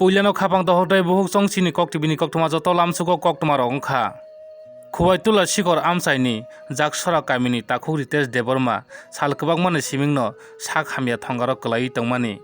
Puilano khapang to hotai buhuk song chini kok tibini kok tuma joto lamsuko kok tuma rongkha. Khubai tula sikor amsaini jaksora kamini takhuk Ritesh Deborma sal kwbang mani simingno sak hamya thongaro klai tongmani.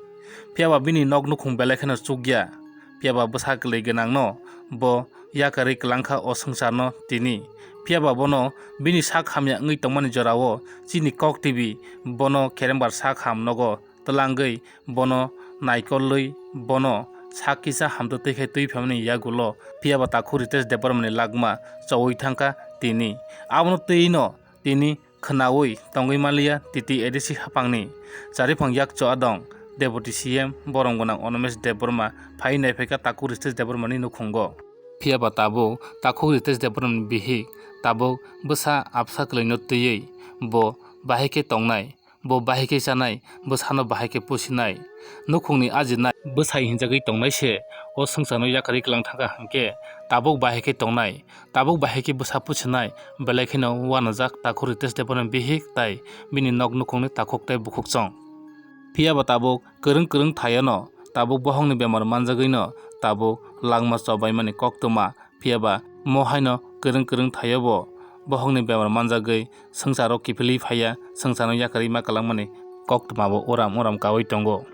Phiaba bini nog nukhung belekheno chukya. Phiaba bwsa klai gwnangno bo yakari klangkha o sungsarno tini. Phiaba bono bini sak hamya ngui tongmani jorao chini kok tibi bono kerembar sak ham nogo tlangui bono naikolui bono sak kisa hamto teikhai tui phamani yagulo phiaba takhuk Ritesh Debormani lagma chawui thangkha tini. Abono tui no tini khnaui tongui malia titi edisi hapangni charifang yakcho adong Deputy CM borong gonang Onomesh Deborma phai naiphaika takhuk Ritesh Debormani nukhungo. Phiaba tabuk takhuk Ritesh Debormani bihik tabuk bwsa absa klaino tui bo bahaike tongnai bo bahaike chanai bwsano bahaike pusinai nukhungni ajinai bwsai hinjagui tongnai se o sungsarno yakari klangthangkha hingke tabuk bahaike tongnai tabuk bahaike bwsa pusinai belai kheno uanojak takhuk Ritesh Debormani bihik tai bini nog nukhungni takhuk tei bukhuk chong. Phiaba tabuk kwrwng thaiano tabuk bohongni bemar manjagui no tabuk langma chobaimani koktuma phiaba mohaino kwrwng thaio bo bohongni bemar manjagui sungsaro kifili phaya sungsarno yakari ma kalangmani koktuma bo uram kawui tongo.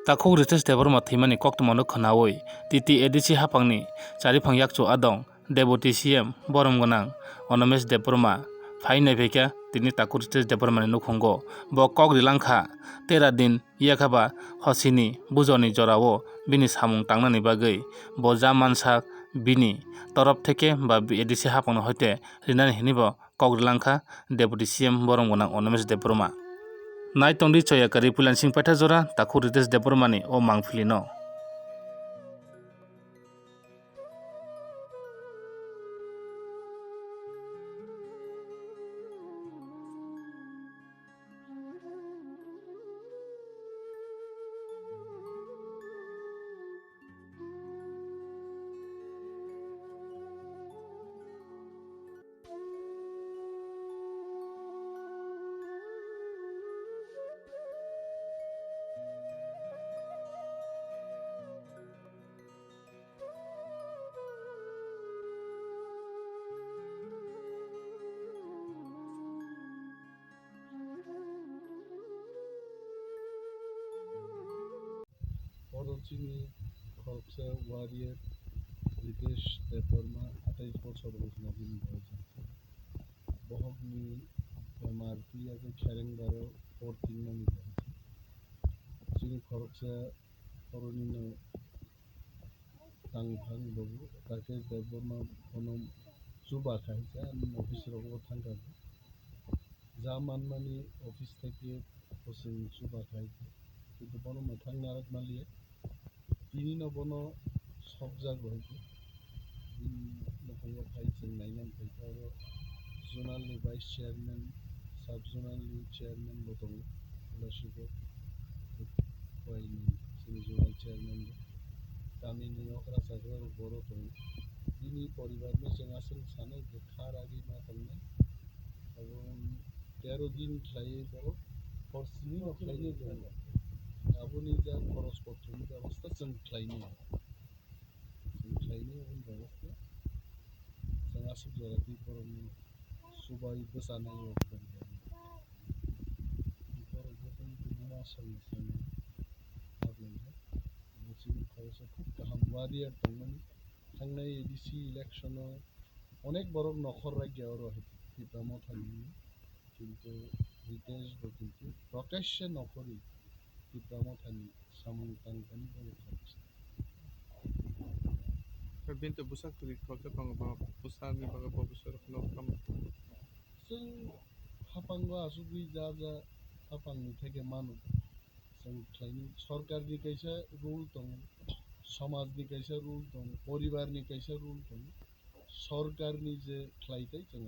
Takhuk Ritesh Deborma thimani koktumano khnaui titi edisi hapangni charifang yakcho adong Deputy CM borong gonang Onomesh Deborma phai naiphaika tini takhuk Ritesh Debormani nukhungo bo kok rilangkha 13 din yakhaba hosini bujoni jorao bini samung tangnani bagui bo jamansak bini torop theke ba edisi hapangno hoite rinani hinibo kok rilangkha Deputy CM borong gonang Onomesh Deborma. Naitongdi choyakari Puilansing Paithakjora takhuk Ritesh Debormani o mangpili no. পরচিনি খরকসা warrior Ritesh Debbarma 28 বছর বয়সে বিনি হয়েছে বহগনি বেমার পিয়াকে খেরেংবারো পরতিংনানি হয়েছে চিনি খরকসা করণিন তাংভাং বাবু তাকে দেববর্মা কোনো চুবা খাইছে আমি অফিসের ওপর থাঙ্গাবো যা মানমানি অফিস থেকে হোসেন চুবা খাইছে কিন্তু বনো মোথাং নারক মালিয়ে তিনি নবনো সব জায়গা হইতে নবঙ্গ ফাইছেন নাইনান ফাইতে আরো জোনালনি vice chairman sub জোনালনি chairman Badong উলাসিব কয়নি তিনি জোনাল চেয়ারম্যান গামিনি অকরা সাগর বড় দং তিনি পরিবারনি जों आसल सानै যে খার আগে মা দংনাই এবং 13 দিন খাইয়ে বড় ফরসিনি নখাইয়ে দং আবুনি যা খরচপত্রनि ব্যবস্থা जों খাইনি ব্যবস্থা जों आसल जराखि बर'नि सबाइ बोसानाय दं बर'फोरजों गुबुन आसामनि सानै हाबलांबाय जोंनि खरसा খুব गाहाम वारियार दंमोन थांनाय एडिसि इलेक्शनाव अनेक बर' नखर रायजोआव रहित पितामो थांनि কিন্তু রিতেশ কিন্তু প্রকাশ্যে নকরি পিতামো থানি সামুং তাংখানি বড় খরচ Bintu busak tuli kolka pang pusat ni baga profesor kono kam जों हापांगो आसुगुइ जा हापांनि থেকে मानु जों खायनि सरकारनि कैसा रुल दं समाजनि कैसा रुल दं परिवारनि कैसा रुल दं सरकारनि जे खायथाय जों